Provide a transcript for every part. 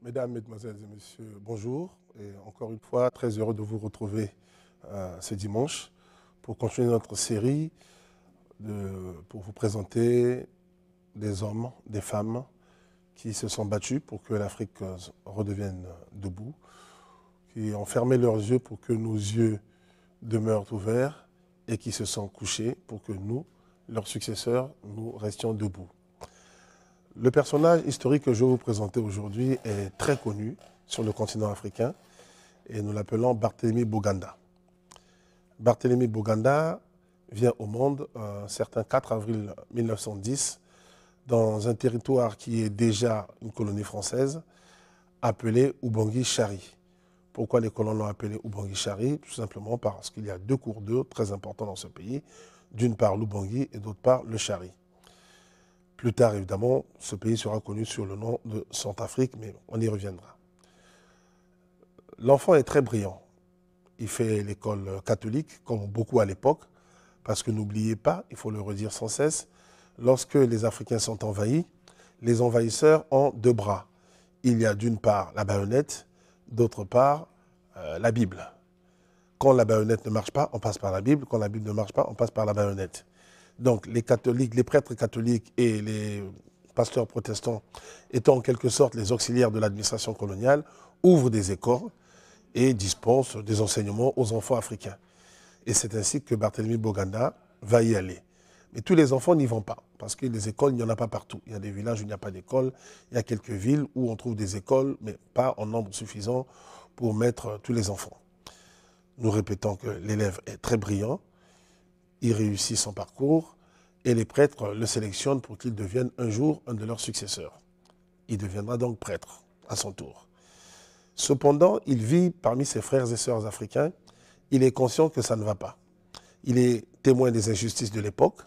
Mesdames, Mesdemoiselles et Messieurs, bonjour. Et encore une fois, très heureux de vous retrouver ce dimanche pour continuer notre série pour vous présenter des hommes, des femmes qui se sont battus pour que l'Afrique redevienne debout, qui ont fermé leurs yeux pour que nos yeux demeurent ouverts et qui se sont couchés pour que nous, leurs successeurs, nous restions debout. Le personnage historique que je vais vous présenter aujourd'hui est très connu sur le continent africain et nous l'appelons Barthélemy Boganda. Barthélemy Boganda vient au monde un certain 4 avril 1910 dans un territoire qui est déjà une colonie française appelé Ubangui-Chari. Pourquoi les colons l'ont appelé Ubangui-Chari? Tout simplement parce qu'il y a deux cours d'eau très importants dans ce pays, d'une part l'Ubangui et d'autre part le Chari. Plus tard, évidemment, ce pays sera connu sous le nom de Centrafrique, mais on y reviendra. L'enfant est très brillant. Il fait l'école catholique, comme beaucoup à l'époque, parce que n'oubliez pas, il faut le redire sans cesse, lorsque les Africains sont envahis, les envahisseurs ont deux bras. Il y a d'une part la baïonnette, d'autre part la Bible. Quand la baïonnette ne marche pas, on passe par la Bible. Quand la Bible ne marche pas, on passe par la baïonnette. Donc les catholiques, les prêtres catholiques et les pasteurs protestants étant en quelque sorte les auxiliaires de l'administration coloniale, ouvrent des écoles et dispensent des enseignements aux enfants africains. Et c'est ainsi que Barthélemy Boganda va y aller. Mais tous les enfants n'y vont pas, parce que les écoles, il n'y en a pas partout. Il y a des villages où il n'y a pas d'école, il y a quelques villes où on trouve des écoles, mais pas en nombre suffisant pour mettre tous les enfants. Nous répétons que l'élève est très brillant, il réussit son parcours et les prêtres le sélectionnent pour qu'il devienne un jour un de leurs successeurs. Il deviendra donc prêtre à son tour. Cependant, il vit parmi ses frères et sœurs africains. Il est conscient que ça ne va pas. Il est témoin des injustices de l'époque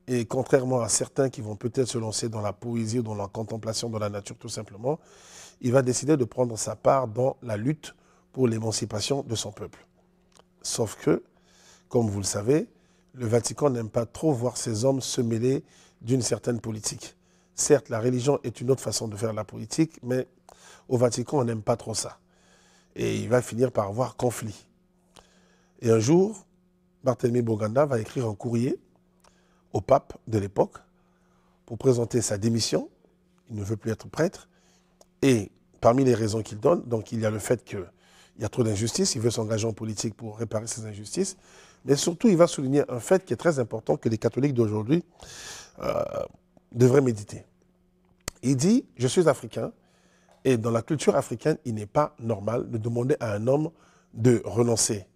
et contrairement à certains qui vont peut-être se lancer dans la poésie ou dans la contemplation de la nature tout simplement, il va décider de prendre sa part dans la lutte pour l'émancipation de son peuple. Sauf que, comme vous le savez, le Vatican n'aime pas trop voir ces hommes se mêler d'une certaine politique. Certes, la religion est une autre façon de faire la politique, mais au Vatican, on n'aime pas trop ça. Et il va finir par avoir conflit. Et un jour, Barthélemy Boganda va écrire un courrier au pape de l'époque pour présenter sa démission. Il ne veut plus être prêtre. Et parmi les raisons qu'il donne, donc il y a le fait qu'il y a trop d'injustices, il veut s'engager en politique pour réparer ces injustices, mais surtout il va souligner un fait qui est très important que les catholiques d'aujourd'hui devraient méditer. Il dit, je suis africain, et dans la culture africaine, il n'est pas normal de demander à un homme de renoncer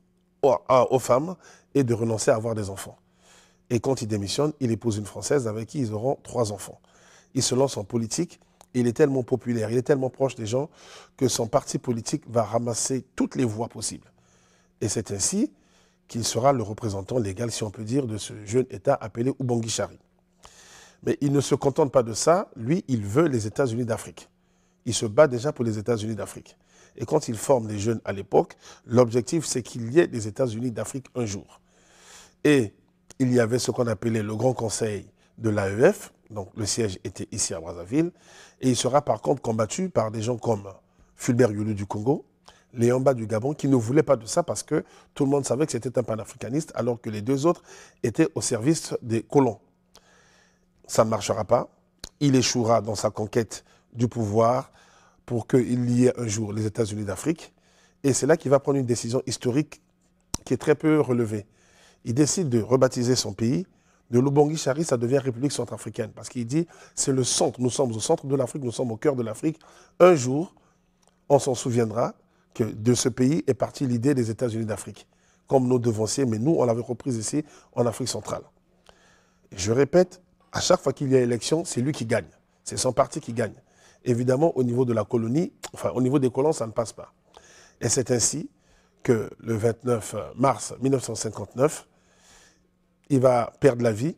aux femmes et de renoncer à avoir des enfants. Et quand il démissionne, il épouse une Française avec qui ils auront 3 enfants. Il se lance en politique. Il est tellement populaire, il est tellement proche des gens que son parti politique va ramasser toutes les voix possibles. Et c'est ainsi qu'il sera le représentant légal, si on peut dire, de ce jeune État appelé Ubangui-Chari. Mais il ne se contente pas de ça, lui, il veut les États-Unis d'Afrique. Il se bat déjà pour les États-Unis d'Afrique. Et quand il forme les jeunes à l'époque, l'objectif, c'est qu'il y ait des États-Unis d'Afrique un jour. Et il y avait ce qu'on appelait le Grand Conseil de l'AEF, donc le siège était ici à Brazzaville, et il sera par contre combattu par des gens comme Fulbert Yulu du Congo, Léamba du Gabon, qui ne voulaient pas de ça parce que tout le monde savait que c'était un panafricaniste, alors que les deux autres étaient au service des colons. Ça ne marchera pas. Il échouera dans sa conquête du pouvoir pour qu'il y ait un jour les États-Unis d'Afrique. Et c'est là qu'il va prendre une décision historique qui est très peu relevée. Il décide de rebaptiser son pays. De l'Ubangui-Chari, ça devient République centrafricaine. Parce qu'il dit, c'est le centre, nous sommes au centre de l'Afrique, nous sommes au cœur de l'Afrique. Un jour, on s'en souviendra que de ce pays est partie l'idée des États-Unis d'Afrique. Comme nos devanciers, mais nous, on l'avait reprise ici, en Afrique centrale. Et je répète, à chaque fois qu'il y a élection, c'est lui qui gagne. C'est son parti qui gagne. Évidemment, au niveau de la colonie, enfin, au niveau des colons, ça ne passe pas. Et c'est ainsi que le 29 mars 1959, il va perdre la vie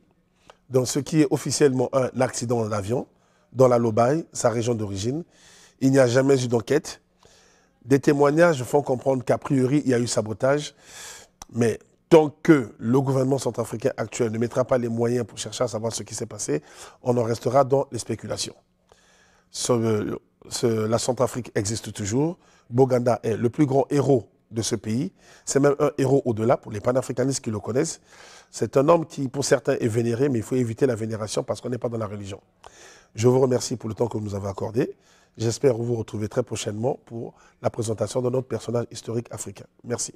dans ce qui est officiellement un accident d'avion dans la Lobaye, sa région d'origine. Il n'y a jamais eu d'enquête. Des témoignages font comprendre qu'a priori, il y a eu sabotage. Mais tant que le gouvernement centrafricain actuel ne mettra pas les moyens pour chercher à savoir ce qui s'est passé, on en restera dans les spéculations. la Centrafrique existe toujours. Boganda est le plus grand héros de ce pays. C'est même un héros au-delà pour les panafricanistes qui le connaissent. C'est un homme qui, pour certains, est vénéré, mais il faut éviter la vénération parce qu'on n'est pas dans la religion. Je vous remercie pour le temps que vous nous avez accordé. J'espère vous retrouver très prochainement pour la présentation de notre personnage historique africain. Merci.